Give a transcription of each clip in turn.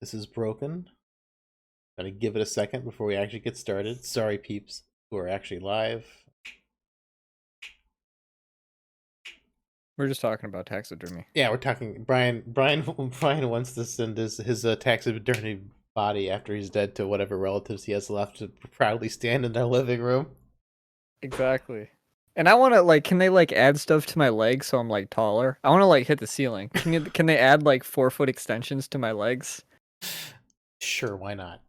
This is broken. Gotta give it a second before we actually get started. Sorry, peeps who are actually live. We're just talking about taxidermy. Yeah, we're talking. Brian wants to send his taxidermy body after he's dead to whatever relatives he has left to proudly stand in their living room. Exactly. And I want to can they add stuff to my legs so I'm taller? I want to hit the ceiling. Can they add 4-foot extensions to my legs? Sure, why not?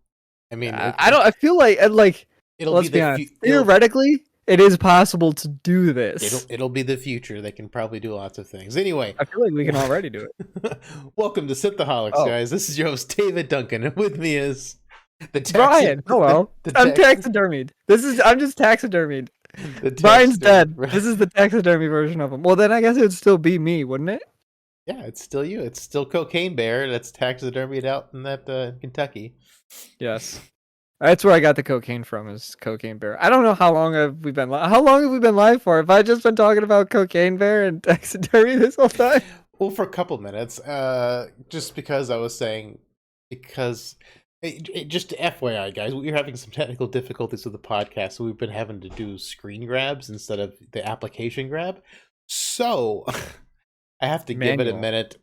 I mean, I don't. I feel it'll let's be be the honest. Theoretically, it is possible to do this. it'll be the future. They can probably do lots of things. Anyway, I feel like we can already do it. welcome to Synthaholics, Oh, guys. This is your host David Duncan, and with me is Brian. Hello. I'm taxidermied. I'm just taxidermied. Brian's dead. This is the taxidermy version of him. Well, then I guess it would still be me, wouldn't it? Yeah, it's still you. It's still Cocaine Bear that's taxidermied out in that Kentucky. Yes. That's where I got the cocaine from, is Cocaine Bear. I don't know how long have we been live for? Have I just been talking about Cocaine Bear and taxidermy this whole time? Well, for a couple minutes, just because I was saying, because just FYI, guys, we're having some technical difficulties with the podcast, so we've been having to do screen grabs instead of the application grab. So I have to give it a minute.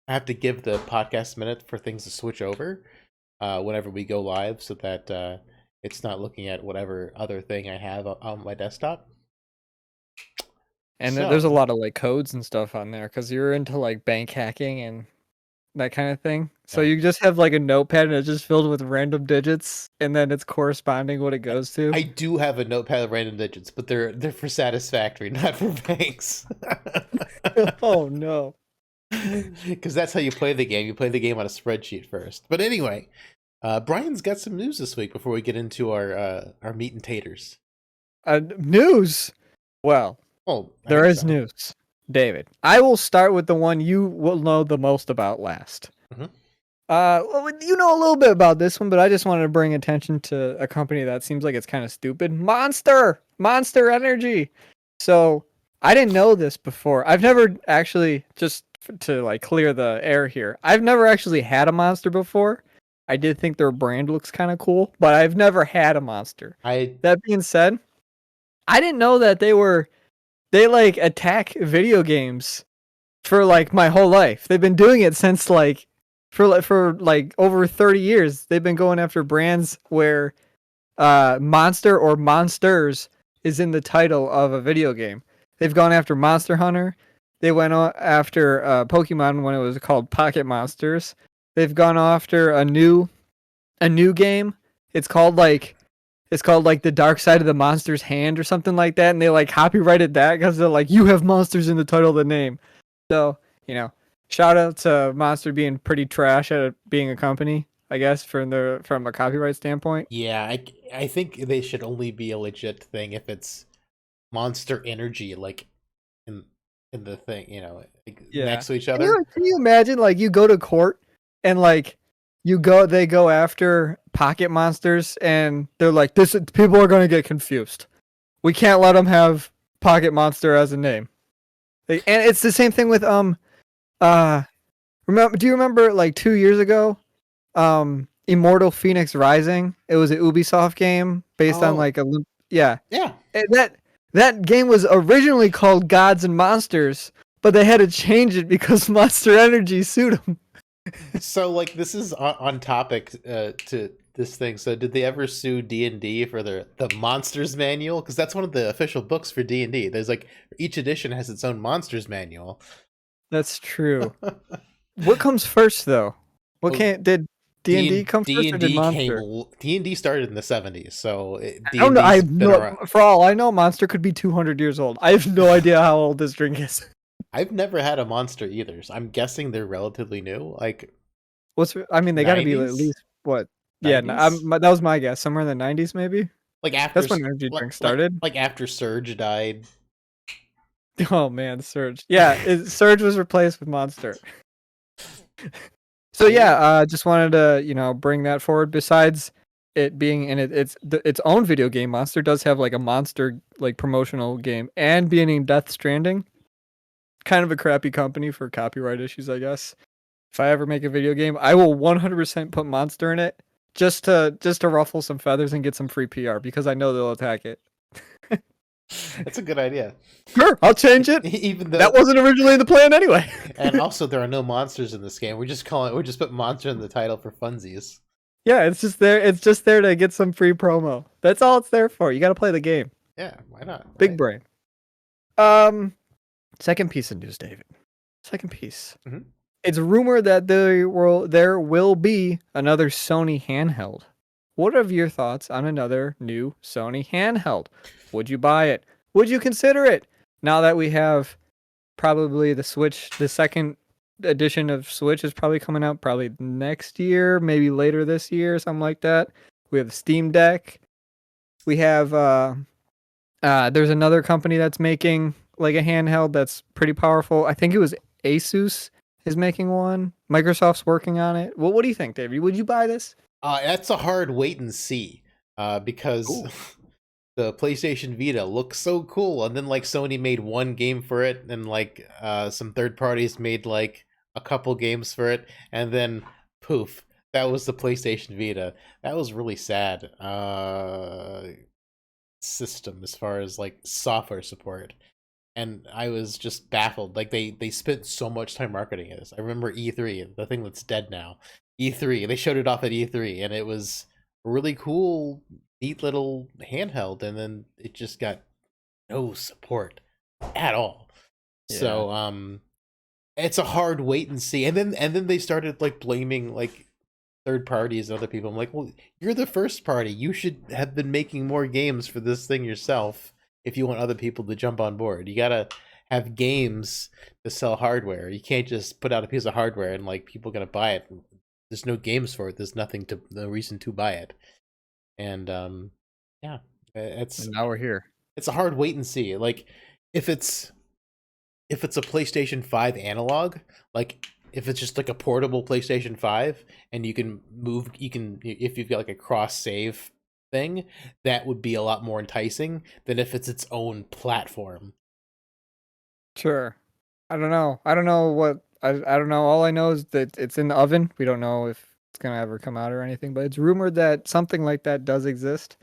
I have to give the podcast a minute for things to switch over whenever we go live, so that it's not looking at whatever other thing I have on my desktop. And there's a lot of codes and stuff on there because you're into bank hacking and that kind of thing. So you just have a notepad and it's just filled with random digits, and then it's corresponding what it goes to. I do have a notepad of random digits, but they're for Satisfactory, not for banks. Oh no. Because that's how you play the game. You play the game on a spreadsheet first. But anyway, Brian's got some news this week before we get into our meat and taters. News? Well, there is news. David, I will start with the one you will know the most about last. Mm-hmm. Well, you know a little bit about this one, but I just wanted to bring attention to a company that seems like it's kind of stupid. Monster Energy. So I didn't know this before. I've never actually, just to clear the air here, I've never actually had a Monster before. I did think their brand looks kind of cool, but I've never had a Monster. That being said, I didn't know that they attack video games for my whole life. They've been doing it since for over 30 years. They've been going after brands where monster or monsters is in the title of a video game. They've gone after Monster Hunter. They went after Pokemon when it was called Pocket Monsters. They've gone after a new game. It's called the Dark Side of the Monster's Hand or something like that, and they copyrighted that because they're you have monsters in the title of the name. So, shout out to Monster being pretty trash at being a company, I guess, from a copyright standpoint. Yeah, I think they should only be a legit thing if it's Monster Energy, in the thing, next to each other. Can you imagine you go to court and they go after Pocket Monsters and they're this people are going to get confused. We can't let them have Pocket Monster as a name. And it's the same thing with do you remember 2 years ago Immortal Phoenix Rising? It was an Ubisoft game based on yeah. And that game was originally called Gods and Monsters, but they had to change it because Monster Energy sued them. So this is on topic to this thing. So did they ever sue D&D for the Monsters Manual? Because that's one of the official books for D&D. There's each edition has its own Monsters Manual. That's true. What comes first though? Did D&D come first or did Monster? D&D started in the 70s, so for all I know, Monster could be 200 years old. I have no idea how old this drink is. I've never had a Monster either, so I'm guessing they're relatively new. They got to be at least what? 90s? Yeah, that was my guess. Somewhere in the 90s, maybe. That's when energy drinks started. After Surge died. Oh man, Surge. Yeah, Surge was replaced with Monster. So yeah, just wanted to bring that forward. Besides it being in its own video game, Monster does have a Monster promotional game and being in Death Stranding. Kind of a crappy company for copyright issues, I guess. If I ever make a video game, I will 100% put Monster in it just to ruffle some feathers and get some free PR because I know they'll attack it. That's a good idea. Sure, I'll change it. Even That though, wasn't originally the plan anyway. and also there are no monsters in this game. We're just put monster in the title for funsies. Yeah, it's just there. It's just there to get some free promo. That's all it's there for. You got to play the game. Yeah, why not? Big Right? brain. Second piece of news, David. Second piece. Mhm. It's rumored that there will be another Sony handheld. What are your thoughts on another new Sony handheld? Would you buy it? Would you consider it? Now that we have probably the Switch, the second edition of Switch is probably coming out probably next year, maybe later this year, something like that. We have the Steam Deck. We have there's another company that's making like a handheld that's pretty powerful. I think it was Asus is making one. Microsoft's working on it. Well, what do you think, David? Would you buy this? That's a hard wait and see, because Ooh. the PlayStation Vita looks so cool, and then like Sony made one game for it, and like some third parties made like a couple games for it, and then poof, that was the PlayStation Vita. That was really sad. System as far as like software support, and I was just baffled. Like they spent so much time marketing this. I remember E3, the thing that's dead now. E3, they showed it off at E3, and it was a really cool, neat little handheld, and then it just got no support at all. So it's a hard wait and see. And then they started like blaming like third parties and other people. I'm like, well, you're the first party. You should have been making more games for this thing yourself if you want other people to jump on board. You gotta have games to sell hardware. You can't just put out a piece of hardware and like people gonna buy it. There's no games for it. There's no reason to buy it. And yeah, it's And now we're here. it's a hard wait and see. Like if it's a PlayStation 5 analog, like if it's just like a portable PlayStation 5 and you can if you've got like a cross save thing, that would be a lot more enticing than if it's its own platform. Sure. I don't know. I don't know what I don't know. All I know is that it's in the oven. We don't know if it's gonna ever come out or anything, but it's rumored that something like that does exist.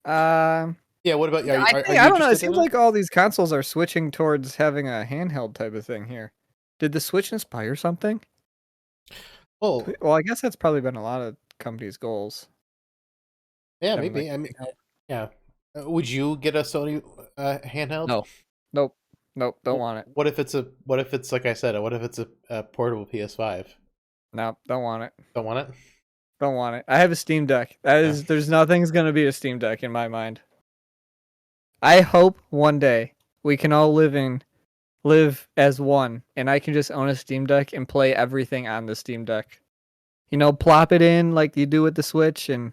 Um, Yeah, what about I are think you I don't know. It interested in seems it? like all these consoles are switching towards having a handheld type of thing here. Did the Switch inspire something? Oh, Well, I guess that's probably been a lot of companies' goals. yeah, Having like maybe. I mean, handheld. yeah. Would you get a Sony handheld? No, nope, nope. Don't want it. What if it's like I said? What if it's a portable PS5? No, don't want it. Don't want it. Don't want it. I have a Steam Deck. That Yeah. is, there's nothing's gonna be a Steam Deck in my mind. I hope one day we can all live as one, and I can just own a Steam Deck and play everything on the Steam Deck. You know, plop it in like you do with the Switch and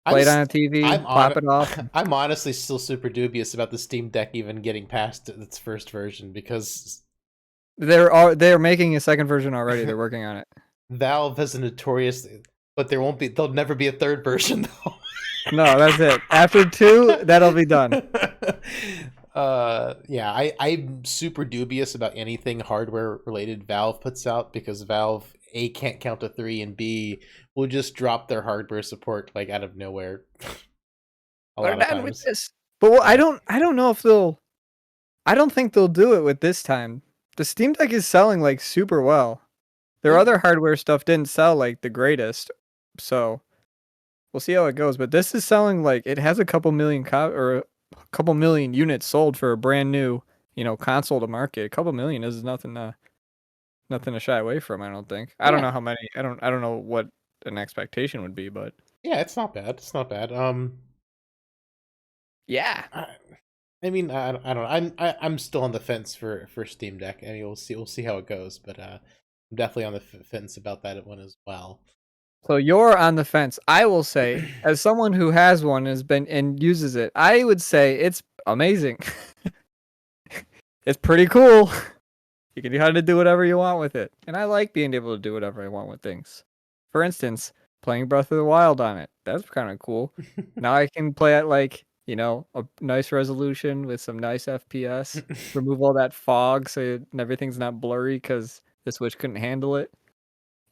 I'm play it on a s- TV, I'm plop on it off. I'm honestly still super dubious about the Steam Deck even getting past its first version because They're making a second version already. They're working on it. Valve has a notorious, but there'll never be a third version though. No, that's it. After 2, that'll be done. Yeah, I'm super dubious about anything hardware related Valve puts out because Valve A can't count to 3 and B will just drop their hardware support like out of nowhere. A We're lot of done with times. this. But I don't know if they'll. I don't think they'll do it with this time. The Steam Deck is selling like super well. Their Yeah. other hardware stuff didn't sell like the greatest, so we'll see how it goes. But this is selling like it has a couple million or a couple million units sold for a brand new, console to market. A couple million is nothing to shy away from. I don't think. I don't Yeah. know how many. I don't know what an expectation would be, but Yeah, it's not bad. It's not bad. yeah. I, I mean, I don't know. I'm still on the fence for Steam Deck. I mean, we'll see how it goes, but I'm definitely on the fence about that one as well. So you're on the fence. I will say, as someone who has one, has been and uses it, I would say it's amazing. It's pretty cool. You can kind of do whatever you want with it, and I like being able to do whatever I want with things. For instance, playing Breath of the Wild on it. That's kind of cool. Now I can play at like a nice resolution with some nice FPS. Remove all that fog so everything's not blurry because The Switch couldn't handle it.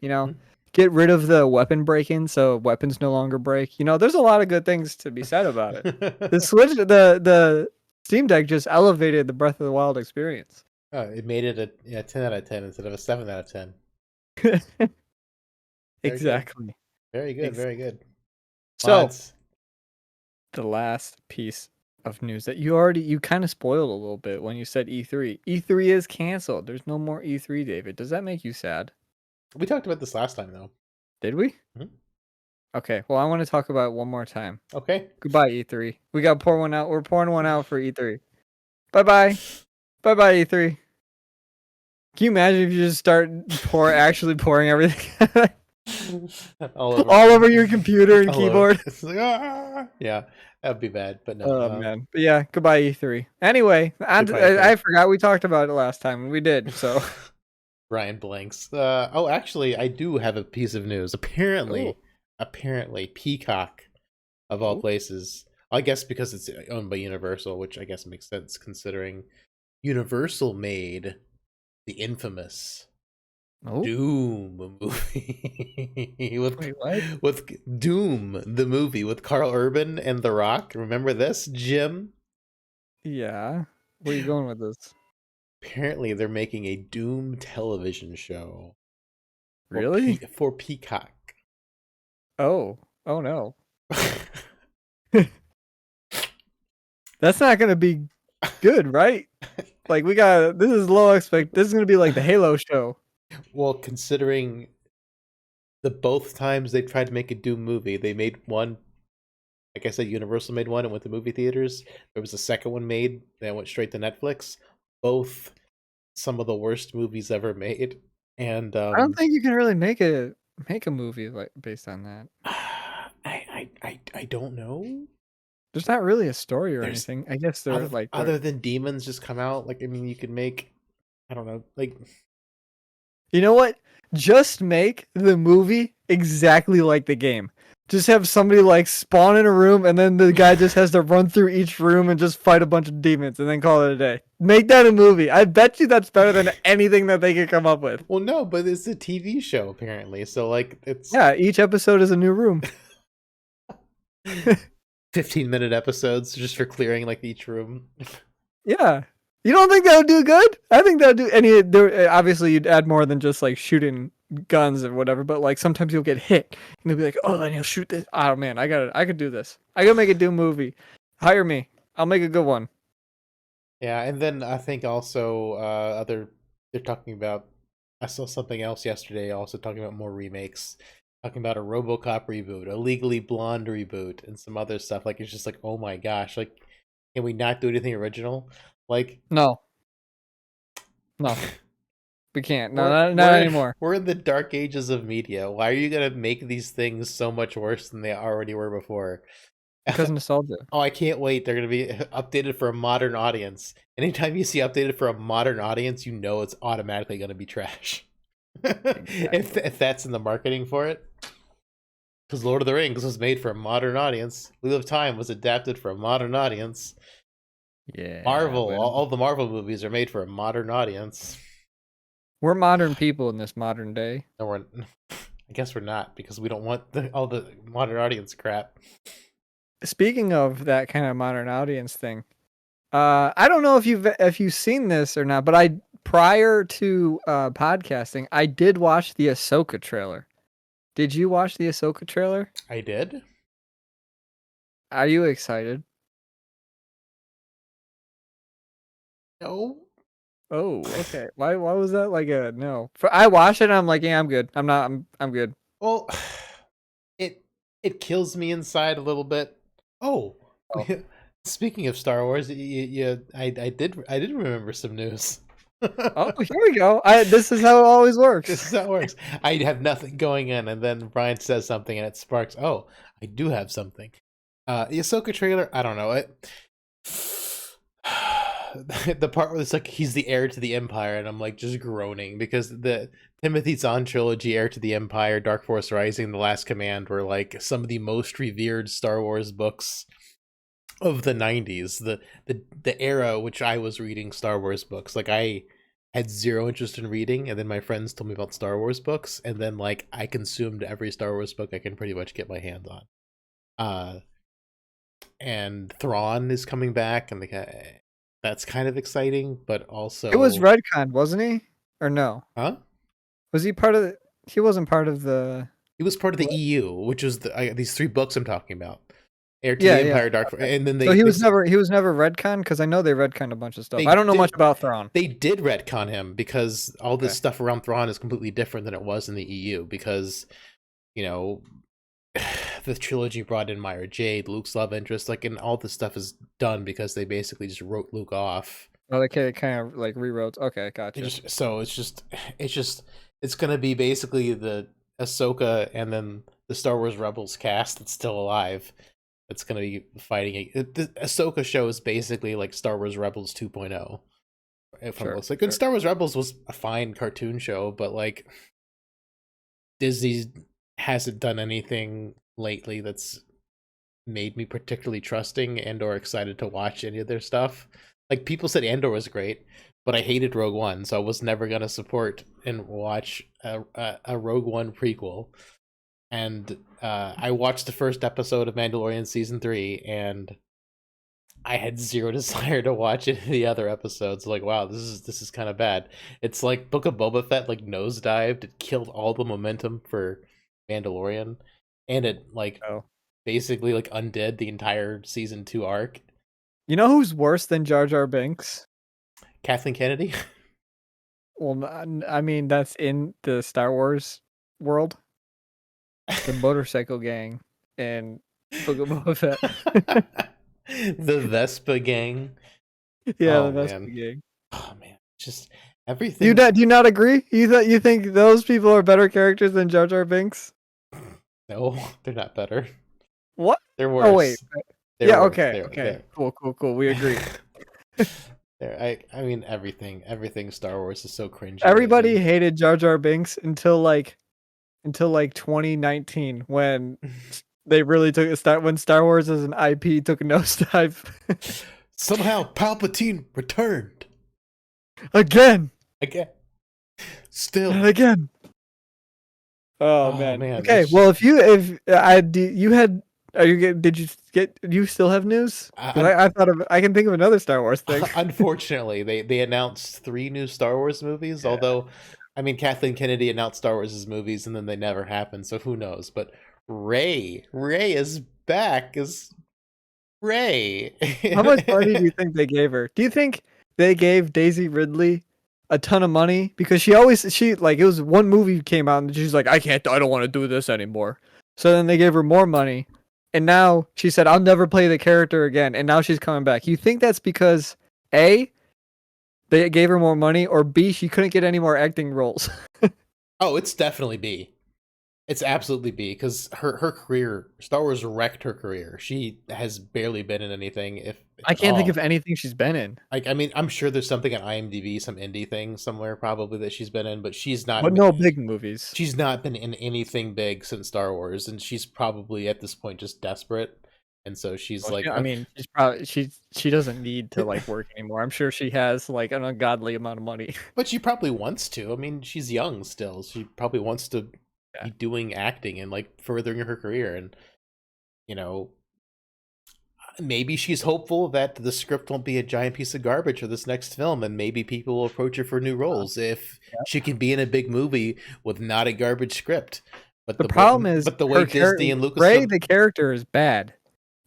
You know, Mhm. get rid of the weapon break-in so weapons no longer break. You know, there's a lot of good things to be said about it. The Switch, the Steam Deck just elevated the Breath of the Wild experience. Oh, it made it a 10 out of 10 instead of a 7 out of 10. Very good. Exactly. Very good. Very good. So, Mods. the last piece of news that you kind of spoiled a little bit when you said E3. E3 is canceled. There's no more E3, David. Does that make you sad? We talked about this last time, though. Did we? Mhm. Okay. Well, I want to talk about it one more time. Okay. Goodbye, E3. We got to pour one out. We're pouring one out for E3. Bye bye. Bye bye, E3. Can you imagine if you just start actually pouring everything all over your computer and keyboard? It's like, yeah, that would be bad, but no. Oh man. But yeah, goodbye E3. Anyway, Goodbye, I forgot we talked about it last time. We did. So Ryan blanks. Actually, I do have a piece of news. Ooh. Apparently, Peacock, of all Ooh. places, I guess because it's owned by Universal, which I guess makes sense considering Universal made the infamous Oh. Doom movie Wait, what? with Doom the movie with Carl Urban and The Rock. Remember this, Jim? Yeah. Where are you going with this? Apparently, they're making a Doom television show Really? for Peacock. Oh. Oh no. That's not gonna be good, right? Like this is low expect. This is gonna be like the Halo show. Well, considering the both times they tried to make a Doom movie, they made one. Like I said, Universal made one and went to movie theaters. There was a second one made that went straight to Netflix. Both some of the worst movies ever made. And I don't think you can really make a movie like based on that. I don't know. There's not really a story or There's anything. I guess they're other than demons just come out. Like I mean, you could make I don't know. Like you know what? Just make the movie exactly like the game. Just have somebody like spawn in a room and then the guy just has to run through each room and just fight a bunch of demons and then call it a day. Make that a movie. I bet you that's better than anything that they could come up with. well, no, but it's a TV show apparently. So like it's Yeah, each episode is a new room. 15-minute episodes just for clearing like each room. Yeah. You don't think that would do good? I think that would do obviously you'd add more than just like shooting guns and whatever, but like sometimes you'll get hit and you'll be like, oh, and you'll shoot this. Oh man, I could do this. I could make a Doom movie. Hire me. I'll make a good one. Yeah, and then I think also they're talking about I saw something else yesterday also talking about more remakes. Talking about a RoboCop reboot, a Legally Blonde reboot, and some other stuff. Like it's just like, oh my gosh, like can we not do anything original? Like No. We can't. No, not anymore. We're in the dark ages of media. Why are you gonna make these things so much worse than they already were before? Because nostalgia. Oh, I can't wait. They're going to be updated for a modern audience. Anytime you see updated for a modern audience, you know it's automatically going to be trash. Exactly. if that's in the marketing for it. Because Lord of the Rings was made for a modern audience. Wheel of Time was adapted for a modern audience. Yeah. Marvel, Well, all the Marvel movies are made for a modern audience. we're modern people in this modern day. No, I guess we're not because we don't want all the modern audience crap. Speaking of that kind of modern audience thing, I don't know if you've seen this or not, but I prior to podcasting, I did watch the Ahsoka trailer. Did you watch the Ahsoka trailer? I did. Are you excited? No. Oh, okay. Why was that like a no? I watched it and I'm like, yeah, I'm good. I'm good. Well, it kills me inside a little bit. Oh, Oh. speaking of Star Wars, I did remember some news. Oh, here we go. This is how it always works. This is how it works. I have nothing going in, and then Brian says something, and it sparks. Oh, I do have something. The Ahsoka trailer. I don't know it. The part where it's like he's the heir to the Empire, and I'm like just groaning because the Timothy Zahn trilogy, Heir to the Empire, Dark Force Rising, The Last Command were like some of the most revered Star Wars books of the 90s, the era which I was reading Star Wars books. Like I had zero interest in reading, and then my friends told me about Star Wars books, and then like I consumed every Star Wars book I can pretty much get my hands on. Uh, and Thrawn is coming back, and that's kind of exciting, but It was also, Redcon, wasn't he? Or no? huh? Was he part of the? He wasn't part of the. He was part of the What? EU, which was these three books I'm talking about: Heir to Yeah, the yeah. Empire, Dark, Okay. and then So he was never Redcon because I know they Redcon a bunch of stuff. they I don't know much did about Thrawn. they did retcon him because all this Okay. stuff around Thrawn is completely different than it was in the EU because you know the trilogy brought in Mara Jade, Luke's love interest, like, and all this stuff is done because they basically just wrote Luke off. Oh, they kind of like rewrote. Okay, It gotcha. just so it's gonna be basically the Ahsoka and then the Star Wars Rebels cast that's still alive. That's gonna be fighting it. The Ahsoka show is basically like Star Wars Rebels 2.0. If I'm Sure, looks like, and sure. Star Wars Rebels was a fine cartoon show, but like Disney hasn't done anything lately that's made me particularly trusting and or excited to watch any of their stuff. Like people said Andor was great, but I hated Rogue One, so I was never gonna support and watch a Rogue One prequel. And I watched the first episode of Mandalorian season 3, and I had zero desire to watch any of the other episodes. Like, wow, this is kind of bad. It's like Book of Boba Fett like nosedived. It killed all the momentum for Mandalorian, and it like Oh. basically like undid the entire season 2 arc. You know who's worse than Jar Jar Binks? Kathleen Kennedy. Well, I mean that's in the Star Wars world. The motorcycle gang and Book of Boba Fett. The Vespa gang. Yeah, the Oh Vespa man. gang. Oh man. Just everything. Do you not agree? You think those people are better characters than Jar Jar Binks? No, they're not better. What? They're Oh wait. worse. They're Yeah. worse. Okay. Okay. They're Cool. We agree. I mean everything Star Wars is so cringy Everybody lately. hated Jar Jar Binks until like 2019 when they really took a start when Star Wars as an IP took a nosedive Somehow Palpatine returned again again. and Still. again. Oh Oh man. man. Okay. Well, if I do, you had. Are you get? Did you get? Do you still have news? 'Cause I thought of. I can think of another Star Wars thing. Unfortunately, they announced 3 new Star Wars movies. Yeah. Although, I mean, Kathleen Kennedy announced Star Wars movies, and then they never happened. So who knows? But Ray is back as Ray. How much money do you think they gave her? Do you think they gave Daisy Ridley a ton of money because she like it was one movie came out and she's like I don't want to do this anymore. So then they gave her more money, and now she said I'll never play the character again, and now she's coming back. You think that's because A, they gave her more money, or B, she couldn't get any more acting roles? Oh, it's definitely B. It's absolutely B because her career, Star Wars wrecked her career. She has barely been in anything, if I at can't think of all. anything she's been in. Like, I mean, I'm sure there's something on IMDb, some indie thing somewhere probably that she's been in, but But no big movies. she's not been in anything big since Star Wars, and she's probably at this point just desperate, and so she's Well, like, I mean, she's probably she doesn't need to like work anymore. I'm sure she has like an ungodly amount of money. but she probably wants to. I mean, she's young still. She probably wants to Yeah. be doing acting and like furthering her career, and you know, maybe she's hopeful that the script won't be a giant piece of garbage for this next film, and maybe people will approach her for new roles if Yeah. she can be in a big movie with not a garbage script. But The problem is but the way her Disney and Ray, Lucasfilm. the character, is bad.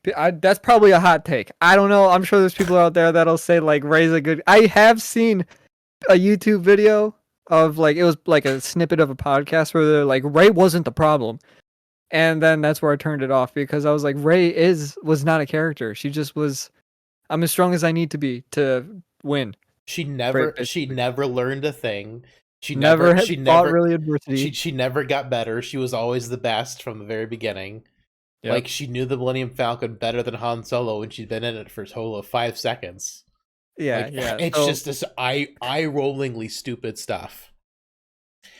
That's probably a hot take. I don't know. I'm sure there's people out there that'll say like Ray's a good. I have seen a YouTube video of like it was like a snippet of a podcast where they're like Ray wasn't the problem, and then that's where I turned it off because I was like was not a character. She just was. I'm as strong as I need to be to win. She never learned a thing. Never had fought really adversity. She never got better. She was always the best from the very beginning. Yep. Like, she knew the Millennium Falcon better than Han Solo, and she'd been in it for a total of 5 seconds. Yeah, Like, yeah. it's So, just this eye-rollingly stupid stuff.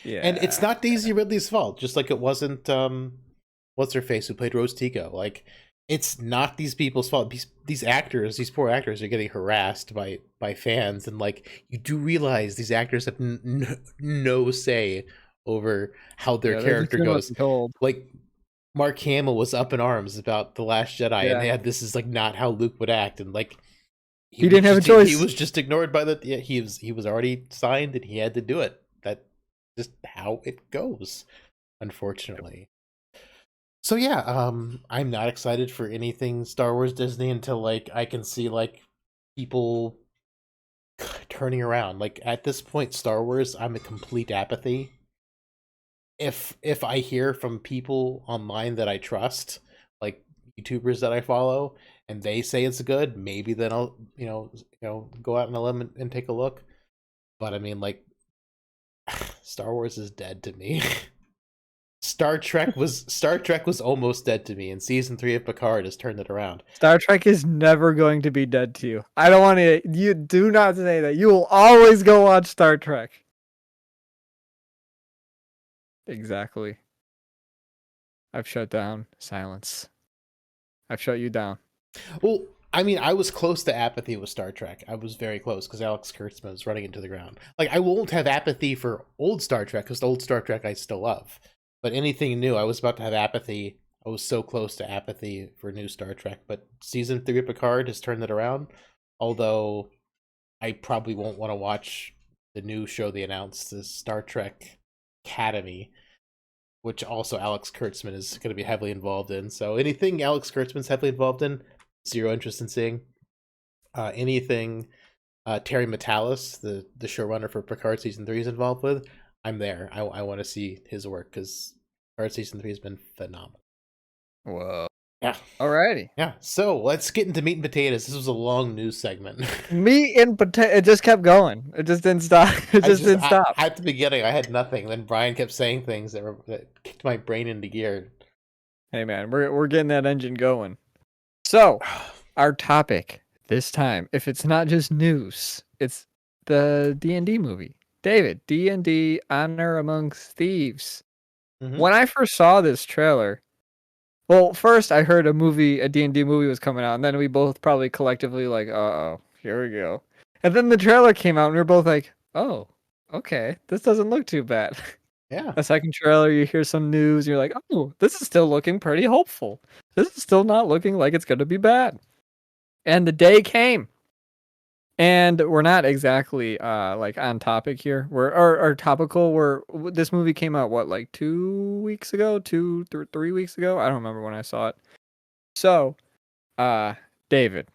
yeah. And it's not Daisy Ridley's fault, just like it wasn't what's her face who played Rose Tico. Like, it's not these people's fault. These actors, these poor actors, are getting harassed by fans, and like you do realize these actors have no say over how their Yeah, they're just character doing what goes. they're told. Like Mark Hamill was up in arms about the Last Jedi, and Yeah, yeah, this is like not how Luke would act, and like he didn't have a he choice. was just ignored by the yeah, he was already signed and he had to do it. That just how it goes, unfortunately. So yeah, I'm not excited for anything Star Wars Disney until like I can see like people turning around. Like at this point, Star Wars, I'm a complete apathy. If I hear from people online that I trust, like YouTubers that I follow, and they say it's good, maybe then I'll go out and take a look. But I mean, like Star Wars is dead to me. Star Trek was almost dead to me, and season 3 of Picard has turned it around. Star Trek is never going to be dead to you. I don't want to. You do not say that. You will always go watch Star Trek. Exactly. I've shut down. Silence. I've shut you down. Well, I mean, I was close to apathy with Star Trek. I was very close because Alex Kurtzman was running into the ground. Like, I won't have apathy for old Star Trek because the old Star Trek I still love. But anything new, I was about to have apathy. I was so close to apathy for new Star Trek. But season 3 of Picard has turned it around. Although I probably won't want to watch the new show they announced, the Star Trek Academy, which also Alex Kurtzman is going to be heavily involved in. So anything Alex Kurtzman's heavily involved in, zero interest in seeing. Anything Terry Matalas, the showrunner for Picard season 3, is involved with, I'm there. I want to see his work because Picard season 3 has been phenomenal. Whoa. Yeah. Alrighty. Yeah. So let's get into meat and potatoes. This was a long news segment. Meat and potato. It just kept going. It just didn't stop. It just didn't stop. At the beginning, I had nothing. Then Brian kept saying things that kicked my brain into gear. Hey man, we're getting that engine going. So, our topic this time, if it's not just news, it's the D&D movie. David, D&D Honor Amongst Thieves. Mm-hmm. When I first saw this trailer, well, first I heard a D&D movie was coming out, and then we both probably collectively like, uh-oh, here we go. And then the trailer came out, and we were both like, oh, okay, this doesn't look too bad. Yeah. A second trailer, you hear some news, you're like, oh, this is still looking pretty hopeful. This is still not looking like it's going to be bad. And the day came. And we're not exactly like on topic here. We're topical. This movie came out what, like 2 weeks ago, 3 weeks ago. I don't remember when I saw it. So, David,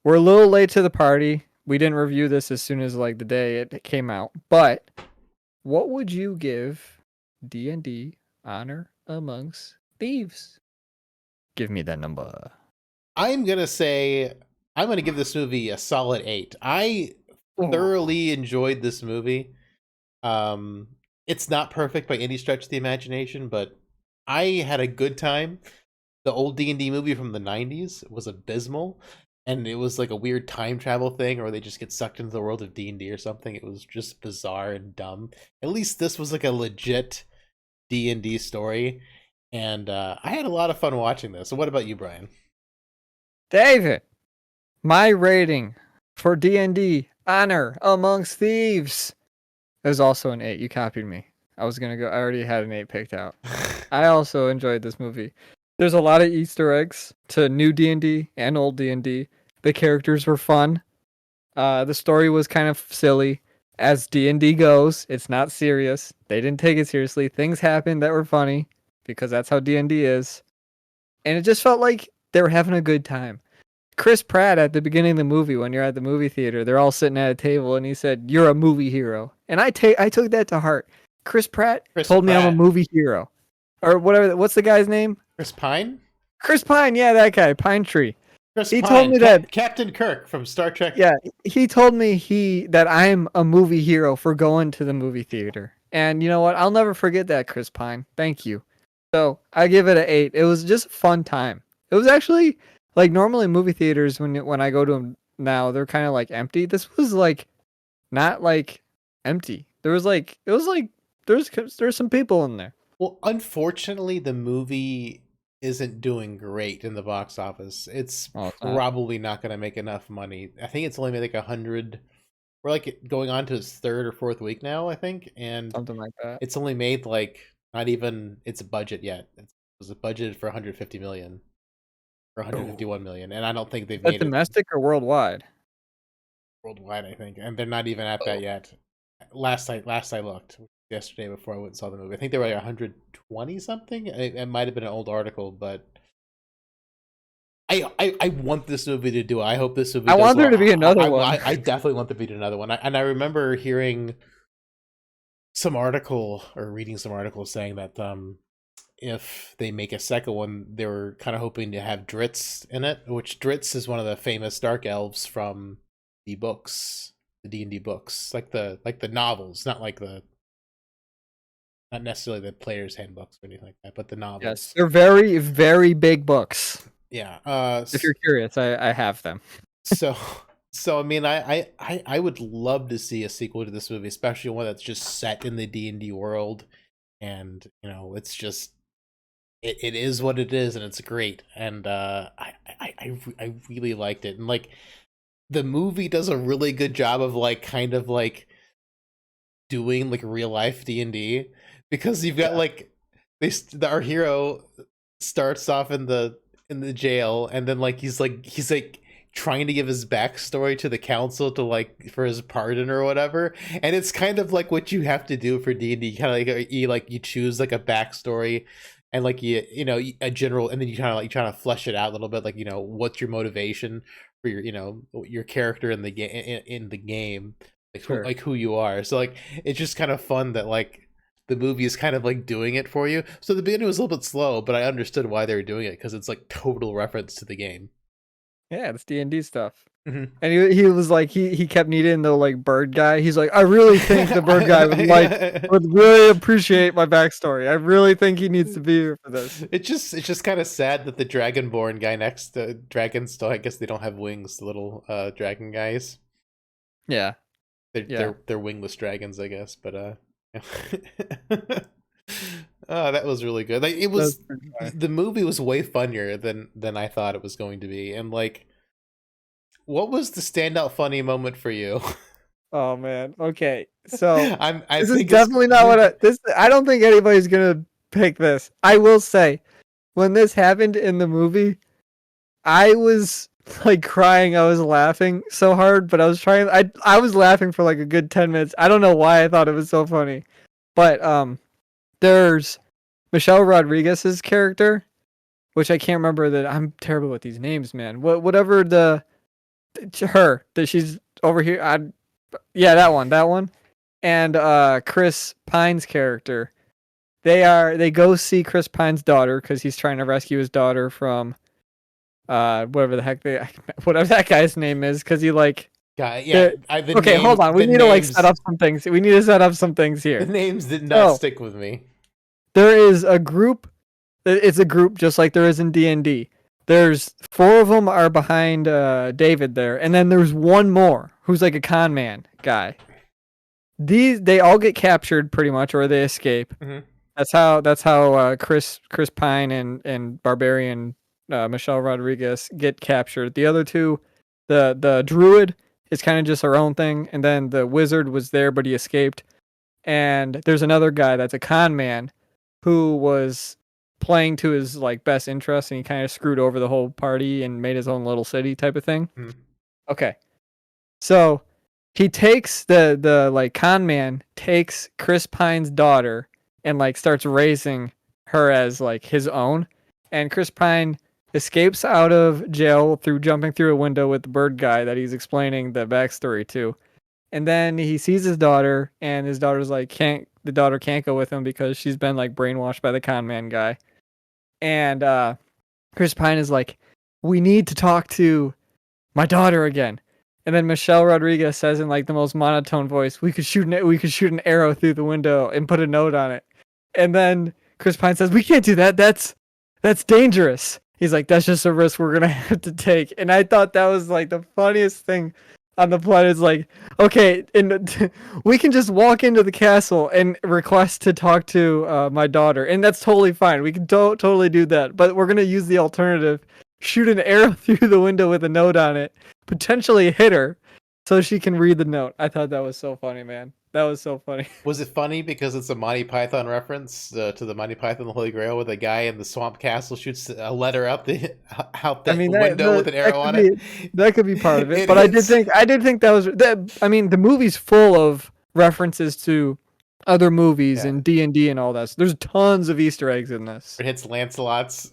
we're a little late to the party. We didn't review this as soon as like the day it came out. But what would you give D&D Honor Amongst Thieves? Give me that number. I'm gonna say I'm gonna give this movie a solid 8. I thoroughly enjoyed this movie. It's not perfect by any stretch of the imagination, but I had a good time. The old D&D movie from the 90s was abysmal, and it was like a weird time travel thing, or they just get sucked into the world of D&D or something. It was just bizarre and dumb. At least this was like a legit D&D story, and I had a lot of fun watching this. So what about you, Brian? David, my rating for D&D Honor Amongst Thieves is also an 8. You copied me. I already had an 8 picked out. I also enjoyed this movie. There's a lot of Easter eggs to new D&D and old D&D. The characters were fun. The story was kind of silly. As D&D goes, it's not serious. They didn't take it seriously. Things happened that were funny because that's how D&D is. And it just felt like they were having a good time. Chris Pratt at the beginning of the movie, when you're at the movie theater, they're all sitting at a table, and he said, "You're a movie hero," and I took that to heart. Chris Pratt told me I'm a movie hero, or whatever. What's the guy's name? Chris Pine. Chris Pine, yeah, that guy, Pine Tree. He told me that Captain Kirk from Star Trek. Yeah, he told me that I'm a movie hero for going to the movie theater, and you know what? I'll never forget that, Chris Pine. Thank you. So I give it an 8. It was just a fun time. It was actually. Like normally movie theaters when I go to them now, they're kind of like empty. This was like not like empty. There's some people in there. Well, unfortunately, the movie isn't doing great in the box office. It's Oh, it's not probably not going to make enough money. I think it's only made like 100. We're like going on to its third or fourth week now, I think, and something like that. it's only made like not even its budget yet. It was budgeted for 150 million or Oh. 151 million, and I don't think they've Is that made it domestic or worldwide? worldwide. I think, and they're not even at that Oh. yet. Last I looked yesterday before I went and saw the movie. I think they were like 120 something. It might have been an old article, but I want this movie to do. I hope this movie I does want there well. to be another one. I definitely want there to be another one. And I remember hearing some article or reading some articles saying that if they make a second one, they were kind of hoping to have Dritz in it, which Dritz is one of the famous dark elves from the books, the D&D books, like the novels, not necessarily the player's handbooks or anything like that, but the Yes, novels. they're very, very big books. Yeah. If you're curious, I have them. So so I mean I would love to see a sequel to this movie, especially one that's just set in the D&D world, and it's just it is what it is, and it's great, and I really liked it, and like the movie does a really good job of like kind of like doing like real life D&D, because you've got like our hero starts off in the jail, and then like he's trying to give his backstory to the council to like for his pardon or whatever, and it's kind of like what you have to do for D&D. Kind of like you choose like a backstory, and like a general, and then you kind of like trying to flesh it out a little bit, like what's your motivation for your character in the game, in the game, like Sure. who you are. So like it's just kind of fun that like the movie is kind of like doing it for you. So the beginning was a little bit slow, but I understood why they were doing it, because it's like total reference to the game. Yeah, it's D&D stuff. Mhm. And he was like he kept needing the like bird guy. He's like, I really think the bird guy would really appreciate my backstory. I really think he needs to be here for this. It's just kind of sad that the Dragonborn guy next to dragons still, I guess they don't have wings, the little dragon guys. Yeah. They're Yeah. they're wingless dragons, I guess, but oh, that was really good. Like That's pretty funny. the movie was way funnier than I thought it was going to be. And like, what was the standout funny moment for you? Oh man. Okay. So I this is think definitely not what I don't think anybody's gonna pick this. I will say, when this happened in the movie, I was like crying. I was laughing so hard, but I was laughing for like a good 10 minutes. I don't know why I thought it was so funny. But there's Michelle Rodriguez's character, which I can't remember. That I'm terrible with these names, man. Whatever that she's over here. Yeah, that one. And Chris Pine's character. They go see Chris Pine's daughter because he's trying to rescue his daughter from whatever the heck whatever that guy's name is, because he like yeah. okay, hold on. We need to like set up some things. We need to set up some things here. The names did not stick with me. There is a group. It's a group just like there is in D&D. There's 4 of them are behind David there, and then there's one more who's like a con man guy. They all get captured pretty much, or they escape. Mm-hmm. That's how Chris Pine and Barbarian Michelle Rodriguez get captured. The other two, the druid is kind of just her own thing, and then the wizard was there but he escaped. And there's another guy that's a con man who was playing to his like best interest, and he kind of screwed over the whole party and made his own little city type of thing. Mm-hmm. Okay. So he takes the like con man takes Chris Pine's daughter and like starts raising her as like his own. And Chris Pine escapes out of jail through jumping through a window with the bird guy that he's explaining the backstory to. And then he sees his daughter, and his daughter's like, the daughter can't go with him because she's been like brainwashed by the con man guy. And Chris Pine is like, we need to talk to my daughter again. And then Michelle Rodriguez says in like the most monotone voice, we could shoot an arrow through the window and put a note on it. And then Chris Pine says, we can't do that. That's dangerous. He's like, that's just a risk we're going to have to take. And I thought that was like the funniest thing on the planet is like, okay, and we can just walk into the castle and request to talk to my daughter, and that's totally fine. We can totally do that, but we're gonna use the alternative: shoot an arrow through the window with a note on it, potentially hit her, so she can read the note. I thought that was so funny, man. That was so funny. Was it funny because it's a Monty Python reference to the Monty Python and the Holy Grail, where the guy in the swamp castle shoots a letter out the out I the mean window with an that arrow could on be it? that could be part of it, It but is. I did think that was that. I mean, the movie's full of references to other movies Yeah, and D and all that. So there's tons of Easter eggs in this. it hits Lancelot's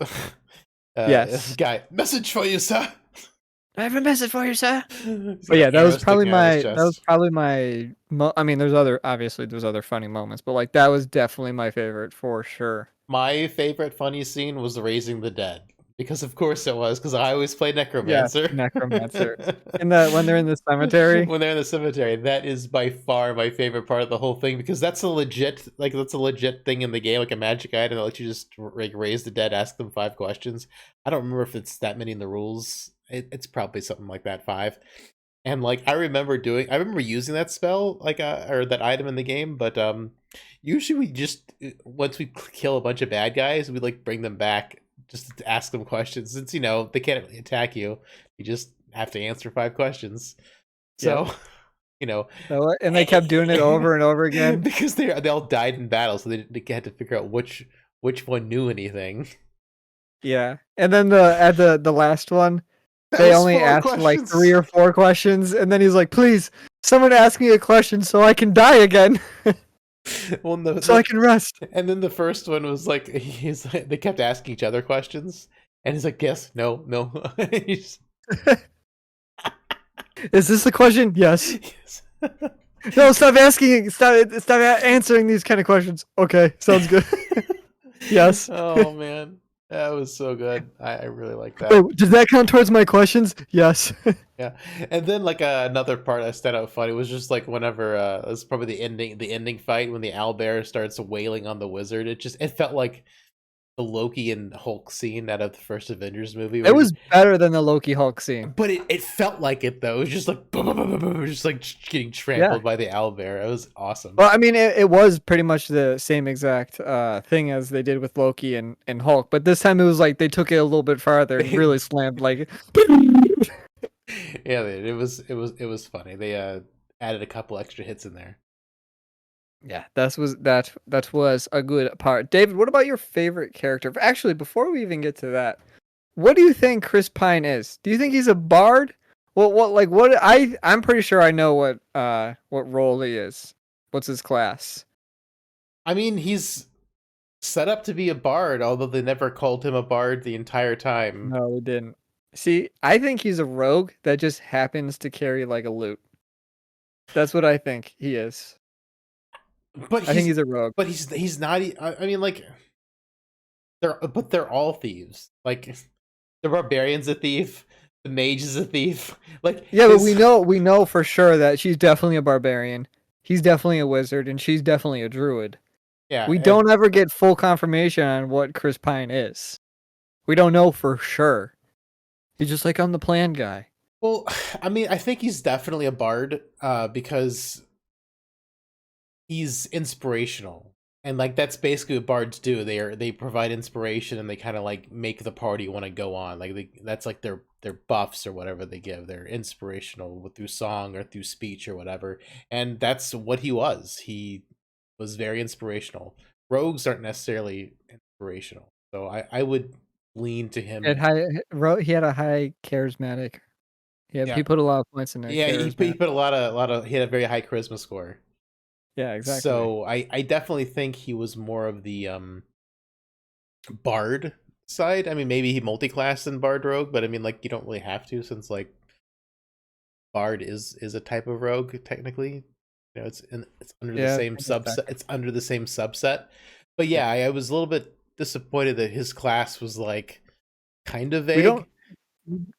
Yes, guy. Message for you, sir. I have a message for you, sir. He's But got yeah, an arrow sticking out of his that was chest. probably my. I mean, there's other funny moments, but like that was definitely my favorite for sure. My favorite funny scene was raising the dead, because of course it was, because I always play Yes, necromancer. necromancer. In the when they're in the cemetery. When they're in the cemetery, that is by far my favorite part of the whole thing, because that's a legit thing in the game, like a magic item that lets you just like raise the dead, ask them 5 questions. I don't remember if it's that many in the rules. It's probably something like that, 5. And like I remember using that spell, like or that item in the game, but usually we just once we kill a bunch of bad guys, we like bring them back just to ask them questions, since they can't really attack you. You just have to answer 5 questions. Yep. So, you know, And they kept doing it over and over again. because they all died in battle, so they had to figure out which one knew anything. Yeah. And then at the last one, That they was only 4 asked like questions. 3 or 4 questions, and then he's like, "Please, someone ask me a question so I can die again, Well, no, so I can rest." and then the first one was like they kept asking each other questions, and he's like, "Yes, no, no." He's- Is this the question? Yes. yes. No, stop asking. Stop answering these kind of questions. Okay, sounds good. Yes. Oh man, that was so good. I really like that. Wait, does that count towards my questions? Yes. Yeah, and then like another part that stood out funny was just like whenever it was probably the ending fight when the owlbear starts wailing on the wizard. It felt like the Loki and Hulk scene out of the first Avengers movie. It was better than the Loki Hulk scene. But it felt like it though. It was just like just like getting Yeah. trampled by the owlbear. It was awesome. Well, I mean, it was pretty much the same exact thing as they did with Loki and Hulk, but this time it was like they took it a little bit farther and really slammed like. Yeah, it was funny. They added a couple extra hits in there. Yeah, that was a good part. David, what about your favorite character? Actually, before we even get to that, what do you think Chris Pine is? Do you think he's a bard? I'm pretty sure I know what role he is. What's his class? I mean, he's set up to be a bard, although they never called him a bard the entire time. No, they didn't. See, I think he's a rogue that just happens to carry like a lute. That's what I think he is. But I think he's a rogue. but he's not. I mean, like they're all thieves. Like the barbarian's a thief, the mage is a thief. Like Yeah, but we know for sure that she's definitely a barbarian. He's definitely a wizard, and she's definitely a druid. yeah. We don't ever get full confirmation on what Chris Pine is. We don't know for sure. He's just like, I'm the plan guy. Well, I mean, I think he's definitely a bard, because he's inspirational, and like that's basically what bards do. They provide inspiration, and they kind of like make the party want to go on. Like that's like their buffs or whatever they give. They're inspirational through song or through speech or whatever, and that's what he was. He was very inspirational. Rogues aren't necessarily inspirational, so I would lean to him. He had a high charismatic. Yeah, Yeah, he put a lot of points in there. yeah. He put a lot of. He had a very high charisma score. Yeah, exactly. So I definitely think he was more of the bard side. I mean, maybe he multi-classed in bard rogue, but I mean, like you don't really have to, since like bard is a type of rogue technically. It's under the same subset. It's under the same subset. But yeah, I was a little bit disappointed that his class was like kind of vague.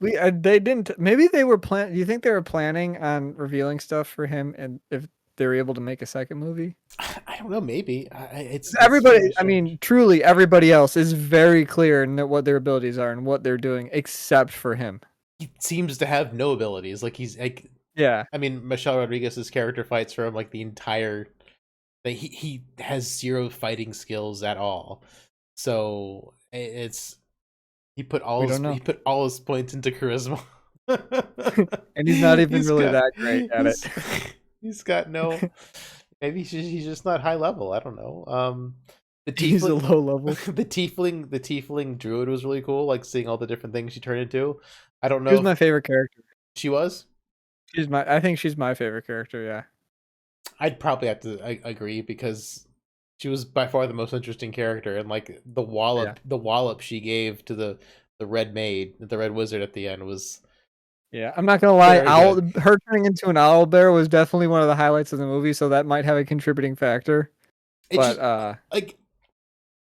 They didn't. Maybe they were Do you think they were planning on revealing stuff for him, and if they were able to make a second movie? I don't know. Maybe it's everybody. really I mean, truly, everybody else is very clear in what their abilities are and what they're doing, except for him. He seems to have no abilities. Like he's like Yeah, I mean, Michelle Rodriguez's character fights for him like the entire. Like, he has zero fighting skills at all, so it's we don't he know. put all his points into charisma. And he's not even he's really got that great at it. he's he's got no. Maybe he's just not high level. I don't know. The He's a tiefling, low level. the tiefling druid was really cool. Like seeing all the different things she turned into. I don't She know was if my favorite character. she was. I think she's my favorite character, yeah. I'd probably have to agree because she was by far the most interesting character, and like Yeah. the wallop she gave to the red maid, the red wizard at the end was Yeah. I'm not gonna lie, very good. her turning into an owl bear was definitely one of the highlights of the movie, so that might have a contributing factor. It But just like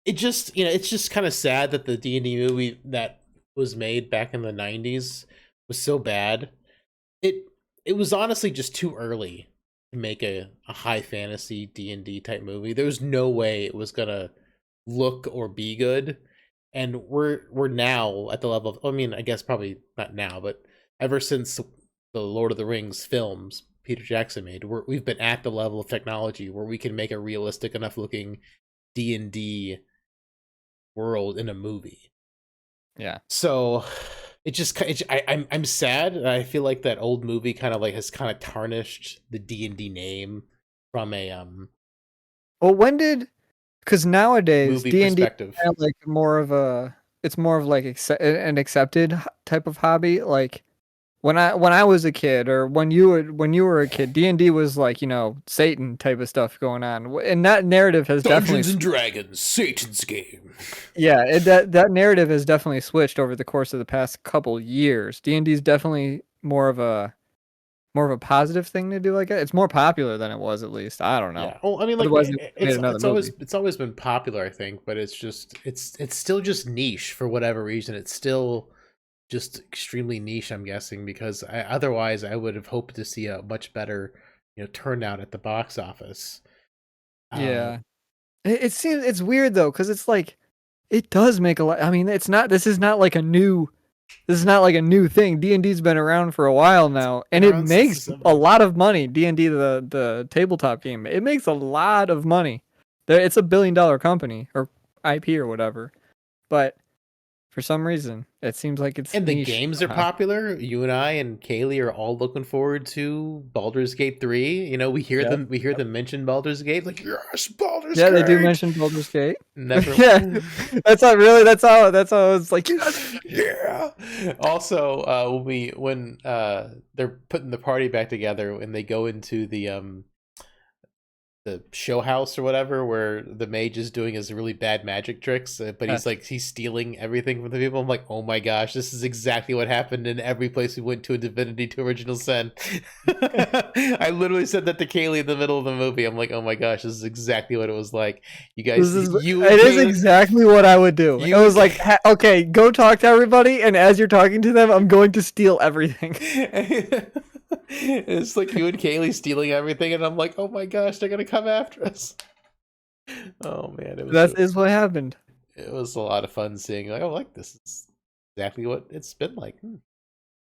it just it's just kind of sad that the D&D movie that was made back in the 90s was so bad. It it was honestly just too early to make a high fantasy D&D type movie. There was no way it was gonna look or be good. And we're now at the level of, I mean, I guess probably not now, but ever since the Lord of the Rings films Peter Jackson made, we've been at the level of technology where we can make a realistic enough looking D&D world in a movie. yeah. So it just I'm sad. I feel like that old movie kind of like has kind of tarnished the D&D name from a Well, when did because nowadays movie D&D perspective. kind of like more of a it's more of like an accepted type of hobby. Like when I was a kid, or when you were a kid, D&D was like, Satan type of stuff going on, and that narrative has definitely Dungeons and Dragons, Satan's game. yeah, that narrative has definitely switched over the course of the past couple years. D&D is definitely more of a positive thing to do. Like it's more popular than it was, at least. I don't know. Yeah. Well, I mean, like Otherwise, they made another movie. it's always been popular, I think, but it's just it's still just niche for whatever reason. It's still just extremely niche, I'm guessing, because otherwise I would have hoped to see a much better, turnout at the box office. Uh, Yeah, it seems it's weird though, because it's like it does make a lot. I mean, it's not. This is not like a new. This is not like a new thing. D&D's been around for a while it's now, been and it around since the makes a 70s. lot of money. D&D, the tabletop game, it makes a lot of money. It's a $1 billion company or IP or whatever, but for some reason, it seems like it's And the niche games are somehow. popular. You and I and Kaylee are all looking forward to Baldur's Gate 3. Yep. We hear them mention Baldur's Gate like, "Yes, Baldur's Yeah, they do Gate." mention Baldur's Gate. Never. Yeah, that's not really. That's how it's like. Yes. Yeah. Also, when they're putting the party back together and they go into the show house or whatever, where the mage is doing his really bad magic tricks, but Yes. he's stealing everything from the people. I'm like, oh my gosh, this is exactly what happened in every place we went to in Divinity to Original Sin. I literally said that to Kaylee in the middle of the movie. I'm like, oh my gosh, this is exactly what it was like. You guys, It is exactly what I would do. It you was and like, okay, go talk to everybody, and as you're talking to them, I'm going to steal everything. it's like you and Kaylee stealing everything, and I'm like, oh my gosh, they're gonna come after us. Oh man, That is what happened. it was a lot of fun seeing like, oh, like this is exactly what it's been like.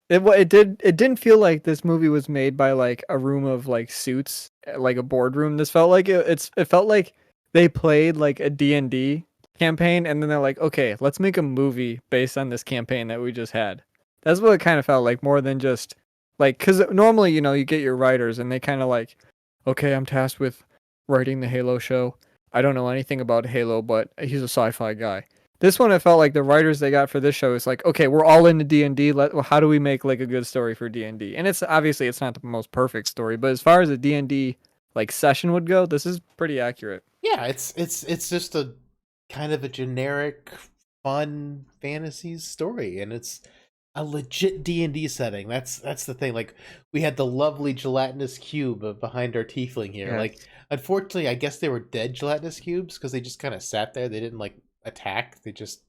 It didn't feel like this movie was made by like a room of like suits, like a boardroom. This felt like it felt like they played like a D&D campaign, and then they're like, okay, let's make a movie based on this campaign that we just had. That's what it kind of felt like, more than just like, because normally, you get your writers and they kind of like, okay, I'm tasked with writing the Halo show. I don't know anything about Halo, but he's a sci-fi guy. This one, it felt like the writers they got for this show is like, okay, we're all into D&D. How do we make like a good story for D&D? And it's obviously it's not the most perfect story, but as far as a D&D like session would go, this is pretty accurate. Yeah, it's just a kind of a generic, fun fantasy story, and it's a legit D&D setting. That's the thing. Like, we had the lovely gelatinous cube behind our tiefling here. Yes. Like, unfortunately, I guess they were dead gelatinous cubes because they just kind of sat there. They didn't like attack. They just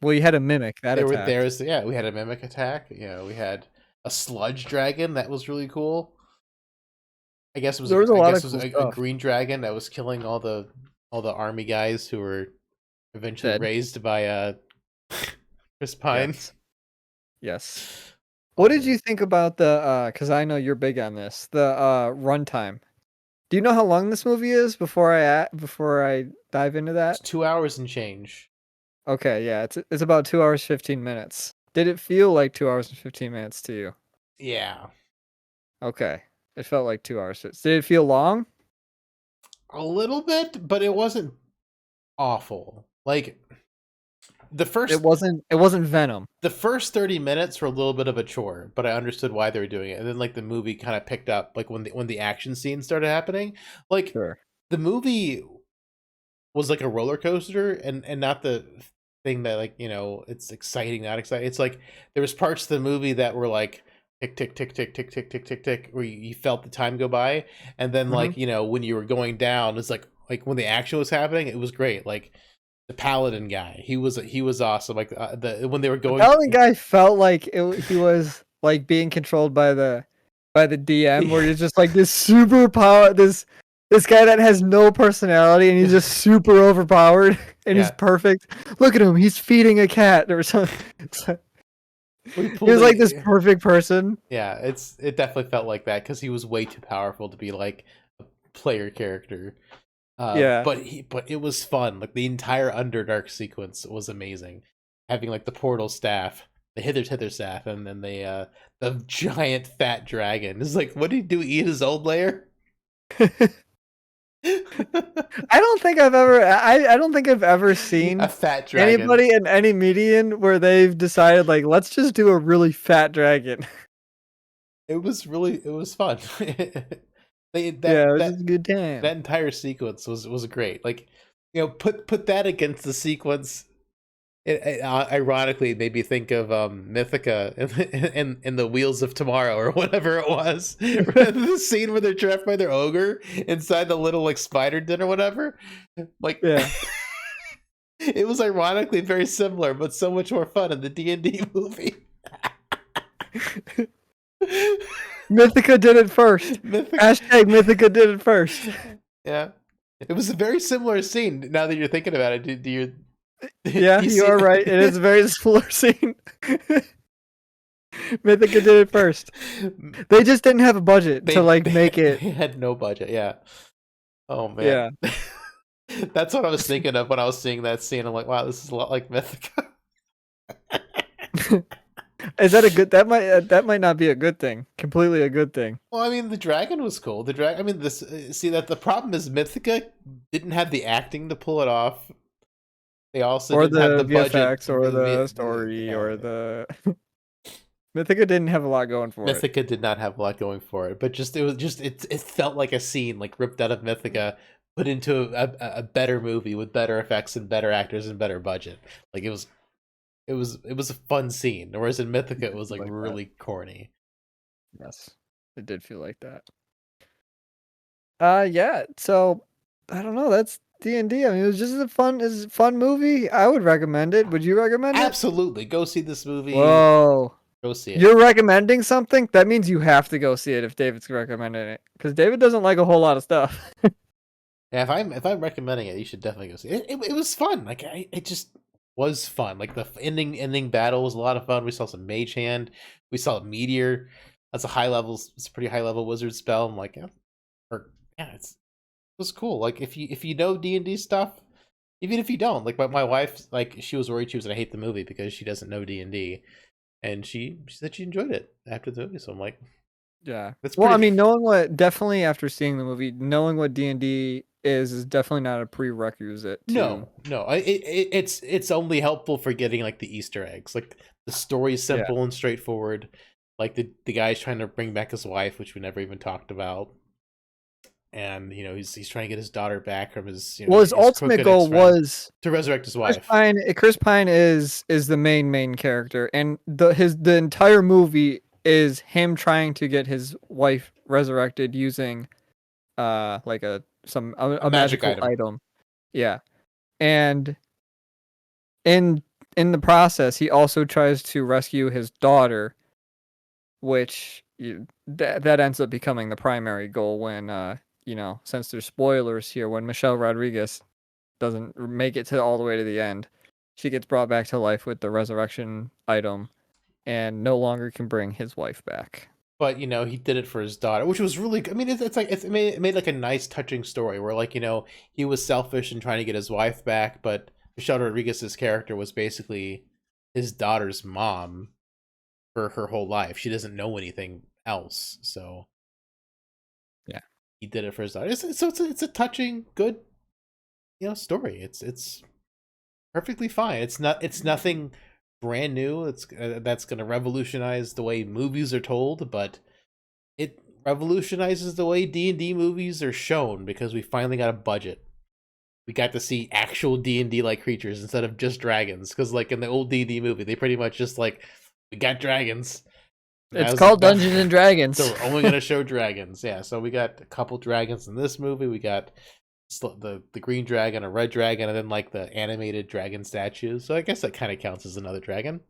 Well, you had a mimic that they were there attacked. as yeah. We had a mimic attack. We had a sludge dragon that was really cool. There was a I lot guess of it was cool a stuff. green dragon that was killing all the army guys who were eventually Dead. raised by Chris Pine. Yes. Yes. What did Awesome. you think about the? Because I know you're big on this. The runtime. Do you know how long this movie is before I dive into It's that? 2 hours and change. Okay, yeah, it's about 2 hours 15 minutes. Did it feel like 2 hours and 15 minutes to you? Yeah, Okay, it felt like 2 hours. Did it feel long? a little bit, but it wasn't awful. Like the It first wasn't. It wasn't Venom. the first 30 minutes were a little bit of a chore, but I understood why they were doing it. And then like the movie kind of picked up like when the action scenes started happening. Like Sure. the movie was like a roller coaster and not the thing that like, it's exciting, not exciting. It's like there was parts of the movie that were like tick tick tick tick tick tick tick tick tick where you felt the time go by, and then Mm-hmm. like, when you were going down, it's like when the action was happening, it was great. Like the paladin guy, he was awesome. Like the when they were The going Paladin guy felt like he was like being controlled by the DM, where he's just like this super power, this guy that has no personality, and he's just super overpowered, and he's yeah, perfect. Look at him, he's feeding a cat or something. we He pulled was like this it. perfect person. Yeah, it definitely felt like that because he was way too powerful to be like a player character. Yeah. But it was fun. Like the entire Underdark sequence was amazing. Having like the portal staff, the hither staff, and then the giant fat dragon. It's like, what did he do? Eat his old lair? I don't think I've ever A seen fat dragon. anybody in any median where they've decided like let's just do a really fat dragon. It was fun. they Yeah, that it was that just a good time. that entire sequence was great. Like, put that against the sequence. Ironically, it made me think of Mythica and the Wheels of Tomorrow or whatever it was. The scene where they're trapped by their ogre inside the little like spider den or whatever. Like, Yeah. it was ironically very similar, but so much more fun in the D&D movie. Mythica did it first. Mythica, Hashtag Mythica did it first. yeah, it was a very similar scene. Now that you're thinking about it, do you Yeah, you you see? are right. It is a very similar scene. Mythica did it first. They just didn't have a budget to like make They it. had no budget. Yeah. Oh man. Yeah. That's what I was thinking of when I was seeing that scene. I'm like, wow, this is a lot like Mythica. Is that a good? That might not be a good thing. Completely a good thing. Well, I mean, the dragon was cool. The dragon. I mean, this. See that the problem is Mythica didn't have the acting to pull it off. They also Or didn't have the the budget VFX for or the. the story or the Mythica didn't have a lot going for it. Mythica did not have a lot going for it, but it felt like a scene like ripped out of Mythica, put into a better movie with better effects and better actors and better budget. Like it was a fun scene, whereas in Mythica it was like Like that. really corny. Yes. It did feel like that. Yeah. So I don't know. That's D&D. I mean, it was just a fun movie. I would recommend it. Would you recommend it? Absolutely, go see this movie. Whoa. Go see it. You're recommending something? That means you have to go see it if David's recommending it. Because David doesn't like a whole lot of stuff. Yeah, if I'm recommending it, you should definitely go see it. It was fun. Like it just was fun. Like the ending battle was a lot of fun. We saw some mage hand. We saw a meteor. That's a high level. It's a pretty high level wizard spell. I'm like, yeah, it was cool. Like if you know D&D stuff, even if you don't, like my wife, like she was worried she was gonna hate the movie because she doesn't know D&D, and she said she enjoyed it after the movie. So I'm like, Yeah. that's Well, I pretty. mean, definitely after seeing the movie, knowing what D&D is definitely not a prerequisite to. No. It's only helpful for getting like the Easter eggs. Like the story is Yeah. simple and straightforward. Like the guy's trying to bring back his wife, which we never even talked about, and he's trying to get his daughter back from his Well, his his ultimate crooked ex goal friend was to resurrect his Chris wife. Pine. Chris Pine is the main character, and the entire movie is him trying to get his wife resurrected using like A a magic magical item. item. Yeah, and in in the process, he also tries to rescue his daughter, which that ends up becoming the primary goal when since there's spoilers here, when Michelle Rodriguez doesn't make it to all the way to the end, she gets brought back to life with the resurrection item, and no longer can bring his wife back. But he did it for his daughter, which was really. I mean, it's like it made like a nice, touching story where like he was selfish in trying to get his wife back, but Michelle Rodriguez's character was basically his daughter's mom for her whole life. She doesn't know anything else, so Yeah. he did it for his daughter. It's a touching, good story. It's perfectly fine. It's nothing brand new. It's that's going to revolutionize the way movies are told, but it revolutionizes the way D&D movies are shown because we finally got a budget. We got to see actual D&D like creatures instead of just dragons, because like in the old D&D movie they pretty much just like, we got dragons. It's called Dungeons and Dragons. So we're only going to show dragons. Yeah, so we got a couple dragons in this movie. We got the green dragon, a red dragon, and then like the animated dragon statues. So I guess that kind of counts as another dragon.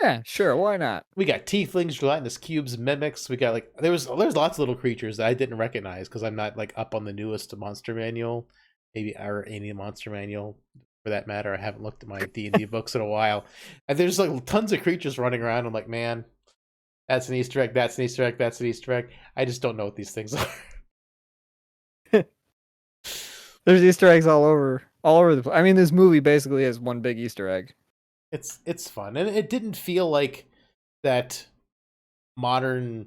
Yeah, sure, why not? We got tieflings, gelatinous cubes, mimics. We got like there's lots of little creatures that I didn't recognize because I'm not like up on the newest monster manual, maybe or any monster manual for that matter. I haven't looked at my D&D books in a while, and there's like tons of creatures running around. I'm like, man, that's an Easter egg. That's an Easter egg. That's an Easter egg. I just don't know what these things are. There's Easter eggs all over the place. I mean, this movie basically is one big Easter egg. It's fun, and it didn't feel like that modern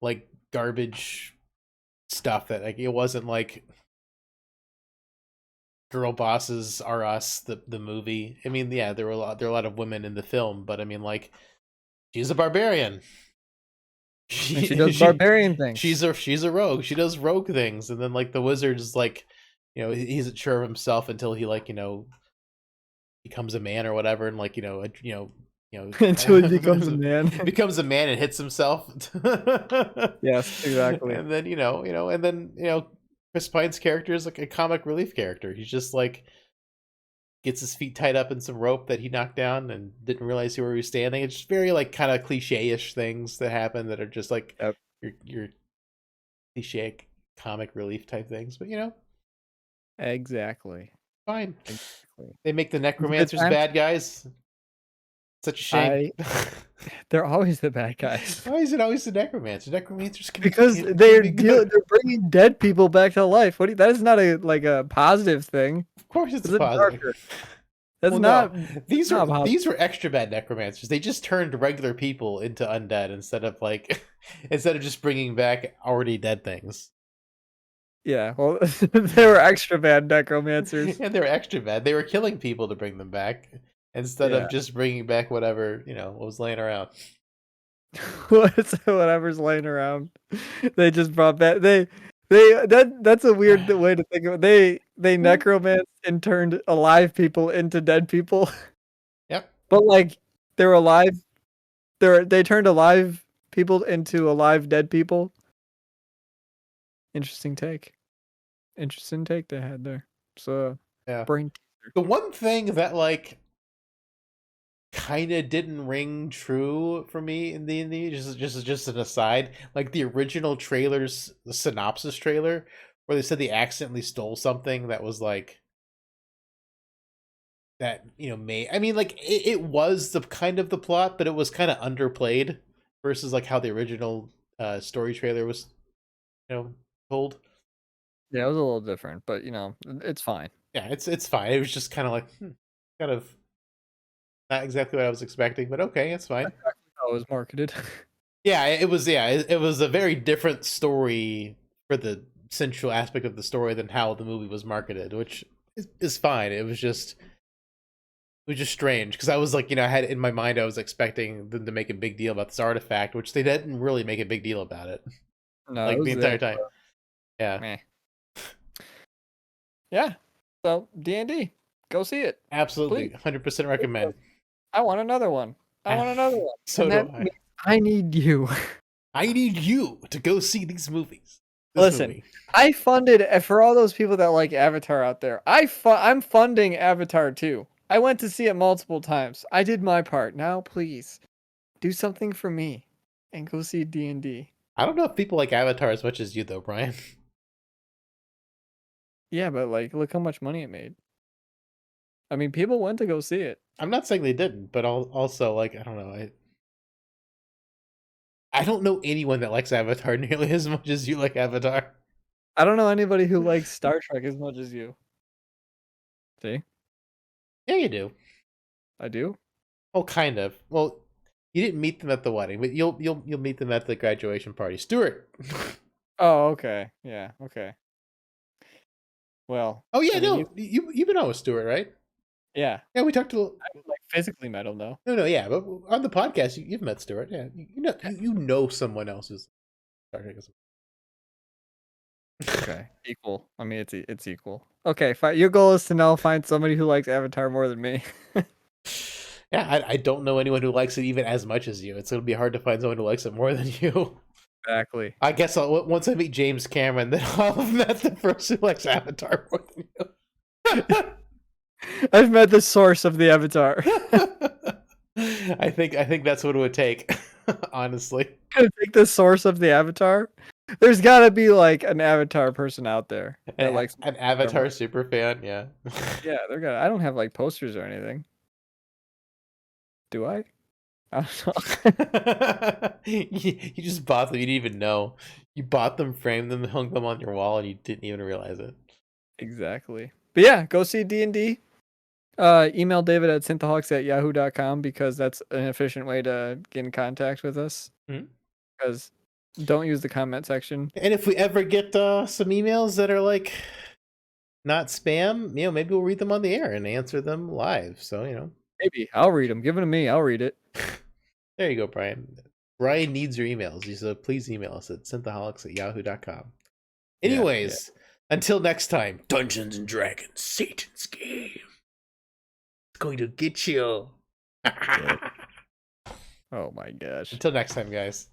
like garbage stuff that like it wasn't like Girl Bosses Are Us, the movie. I mean, yeah, there are a lot of women in the film, but I mean, like, she's a barbarian. She does barbarian things. She's a rogue. She does rogue things, and then like the wizard is like, he's not sure of himself until he like becomes a man or whatever, and like until he becomes a man. Becomes a man and hits himself. Yes, exactly. And then Chris Pine's character is like a comic relief character. He's just like gets his feet tied up in some rope that he knocked down and didn't realize where he was standing. It's just very like kind of cliche-ish things that happen that are just like Yep. your cliche comic relief type things. But Exactly. fine. Exactly. They make the necromancers bad guys. Such a shame. They're always the bad guys. Why is it always the necromancer? Necromancers can because they're bringing dead people back to life. That is not a positive thing. Of course, it's a positive. Darker. That's no. These were extra bad necromancers. They just turned regular people into undead instead of just bringing back already dead things. Yeah, well, they were extra bad necromancers. And they were extra bad. They were killing people to bring them back instead of just bringing back whatever what was laying around. Whatever's laying around. They just brought back. That's a weird way to think of it. They necromanced and turned alive people into dead people. Yep. But like they're alive. They turned alive people into alive dead people. Interesting take they had there. So yeah. Brain teaser. The one thing that like kind of didn't ring true for me in the just an aside, like the original trailer's the synopsis trailer where they said they accidentally stole something that was like that it was the kind of the plot, but it was kind of underplayed versus like how the original story trailer was told. Yeah, it was a little different, but it's fine. Yeah, it's fine. It was just kind of like kind of not exactly what I was expecting, but okay, it's fine. That's how it was marketed. Yeah, it was a very different story for the central aspect of the story than how the movie was marketed, which is fine. It was just strange because I was like, I had in my mind I was expecting them to make a big deal about this artifact, which they didn't really make a big deal about it. No, like it the entire time. Yeah. Meh. Yeah. So D&D, go see it. Absolutely, 100% recommend. I want another one. So do I. I need you. I need you to go see these movies. Listen, I funded for all those people that like Avatar out there. I'm funding Avatar too. I went to see it multiple times. I did my part. Now, please, do something for me, and go see D&D. I don't know if people like Avatar as much as you, though, Brian. Yeah, but like, look how much money it made. I mean, people went to go see it. I'm not saying they didn't, but also like I don't know. I don't know anyone that likes Avatar nearly as much as you like Avatar. I don't know anybody who likes Star Trek as much as you. See, Yeah, you do. I do. Oh, kind of. Well, you didn't meet them at the wedding, but you'll meet them at the graduation party. Stuart. Oh, okay. Yeah, okay. Well, Oh yeah, I mean, no, you've been on with Stuart, right? yeah. Yeah, we talked to. I haven't like physically met him though. No, yeah, but on the podcast, you've met Stuart. Yeah, you know someone else's. Okay, equal. I mean, it's equal. Okay, fine. Your goal is to find somebody who likes Avatar more than me. Yeah, I don't know anyone who likes it even as much as you. It's gonna be hard to find someone who likes it more than you. Exactly. I guess once I meet James Cameron, then I'll have met the person who likes Avatar more than you. I've met the source of the Avatar. I think that's what it would take, honestly. Gonna take the source of the Avatar. There's gotta be like an Avatar person out there that likes An Avatar super fan, yeah. Yeah, they're gonna. I don't have like posters or anything. Do I? I don't know. You just bought them. You didn't even know. You bought them, framed them, hung them on your wall, and you didn't even realize it. Exactly. But yeah, go see D&D. Email David at synthaholics@yahoo.com because that's an efficient way to get in contact with us. Because don't use the comment section. And if we ever get some emails that are like not spam, maybe we'll read them on the air and answer them live. So, Maybe. I'll read them. Give it to me. I'll read it. There you go, Brian. Brian needs your emails. So please email us at synthaholics@yahoo.com. Anyways, until next time, Dungeons and Dragons, Satan's game. It's going to get you. Oh my gosh. Until next time, guys.